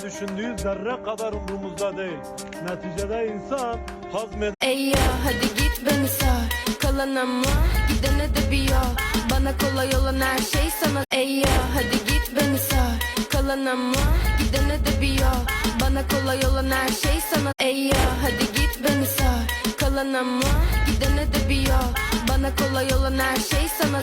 düşündüğü zerre kadar umurumuzda değil. Neticede insan hazmeder. Ey ya hadi git beni sar, kalan ama gidene de bir yol. Bana kolay olan her şey sana. Ey ya hadi git beni sar, kalan ama gidene de bir yol. Bana kolay olan her şey sana. Ey ya hadi git beni sar, kalan ama gidene de bir yol. Bana kolay olan her şey sana.